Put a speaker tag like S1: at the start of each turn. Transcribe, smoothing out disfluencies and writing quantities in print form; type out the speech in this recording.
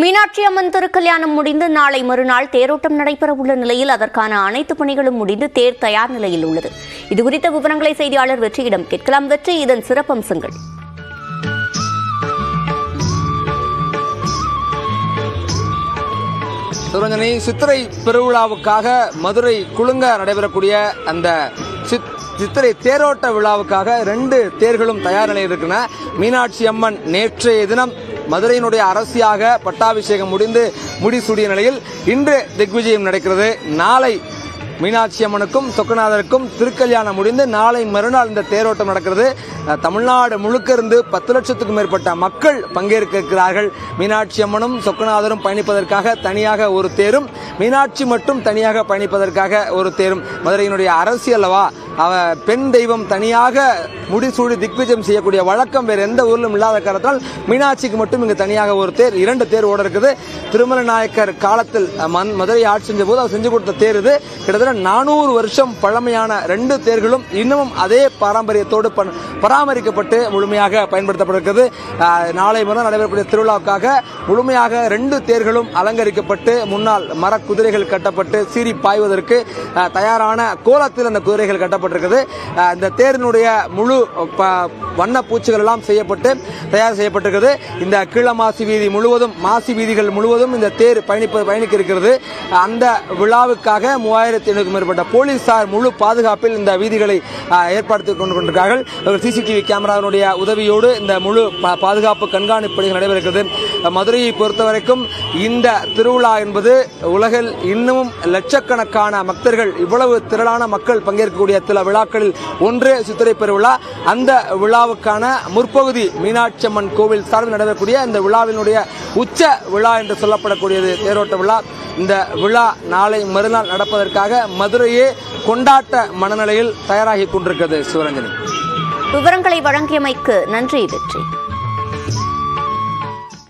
S1: மீனாட்சி அம்மன் திருக்கல்யாணம் முடிந்து நாளை மறுநாள் தேரோட்டம் நடைபெற உள்ள நிலையில் அதற்கான அனைத்து பணிகளும் முடிந்து தேர் தயார் நிலையில் உள்ளது. இதுகுறித்த விவரங்களை செய்தியாளர் வெற்றியிடம் கேட்கலாம். வெற்றி, இதன் சிறப்பம்சங்கள்.
S2: சுரஞ்சனி, சித்திரை பெருவிழாவுக்காக மதுரை குலுங்க நடைபெறக்கூடிய அந்த சித்திரை தேரோட்ட விழாவுக்காக 2 தேர்களும் தயார் நிலையில் இருக்கின்றன. மீனாட்சி அம்மன் நேற்றைய தினம் மதுரையினுடைய அரசியாக பட்டாபிஷேகம் முடிந்து முடிசூடிய நிலையில் இன்று திக்விஜயம் நடக்கிறது. நாளை மீனாட்சி அம்மனுக்கும் சொக்கநாதருக்கும் திருக்கல்யாணம் முடிந்து நாளை மறுநாள் இந்த தேரோட்டம் நடக்கிறது. தமிழ்நாடு முழுக்க இருந்து 10 லட்சத்துக்கும் மேற்பட்ட மக்கள் பங்கேற்க இருக்கிறார்கள். மீனாட்சி அம்மனும் சொக்கநாதரும் பயணிப்பதற்காக தனியாக ஒரு தேரும், மீனாட்சி மட்டும் தனியாக பயணிப்பதற்காக ஒரு தேரும். மதுரையினுடைய அரசி அல்லவா, பெண் தெய்வம் தனியாக முடிசூடி திக்விஜயம் செய்யக்கூடிய வழக்கம் வேறு எந்த ஊரிலும் இல்லாத காரணத்தால் மீனாட்சிக்கு மட்டும் இங்கு தனியாக ஒரு தேர், 2 தேர் ஓட இருக்குது. திருமல நாயக்கர் காலத்தில் மதுரை ஆட்சி செஞ்ச போது அவர் செஞ்சு கொடுத்த தேர் இது. கிட்டத்தட்ட 400 வருஷம் பழமையான 2 தேர்களும் இன்னமும் அதே பாரம்பரியத்தோடு பராமரிக்கப்பட்டு முழுமையாக பயன்படுத்தப்பட்டிருக்கிறது. நாளை மறுநாள் நடைபெறக்கூடிய திருவிழாவுக்காக முழுமையாக 2 தேர்களும் அலங்கரிக்கப்பட்டு முன்னால் மரக்குதிரைகள் கட்டப்பட்டு சீறி பாய்வதற்கு தயாரான கோலத்தில் அந்த குதிரைகள் கட்டப்பட்டிருக்கிறது. இந்த தேரினுடைய முழு வண்ண பூச்சிகள் எல்லாம் செய்யப்பட்டு தயார் செய்யப்பட்டிருக்கிறது. இந்த கீழமாசி வீதி முழுவதும், மாசி வீதிகள் முழுவதும் இந்த தேர் பயணிக்க இருக்கிறது. அந்த விழாவுக்காக 3500க்கும் மேற்பட்ட போலீசார் முழு பாதுகாப்பில் இந்த வீதிகளை ஏற்படுத்தி கொண்டிருக்கிறார்கள். சிசிடிவி கேமராவினுடைய உதவியோடு இந்த முழு பாதுகாப்பு கண்காணிப்பு பணிகள் நடைபெறுகிறது. மதுரையை பொறுத்தவரைக்கும் இந்த திருவிழா என்பது உலகில் இன்னமும் லட்சக்கணக்கான பக்தர்கள், இவ்வளவு திரளான மக்கள் பங்கேற்கக்கூடிய சில விழாக்களில் ஒன்று சித்திரை பெருவிழா. அந்த விழாவுக்கான முற்பகுதி மீனாட்சி அம்மன் கோவில் சார்பில் நடைபெறக்கூடிய இந்த விழாவினுடைய உச்ச விழா என்று சொல்லப்படக்கூடியது தேரோட்ட விழா. இந்த விழா நாளை மறுநாள் நடப்பதற்காக மதுரையே கொண்டாட்ட மனநிலையில் தயாராகி கொண்டிருக்கிறது. சிவரஞ்சனி,
S1: விவரங்களை வழங்கியமைக்கு நன்றி வெற்றி.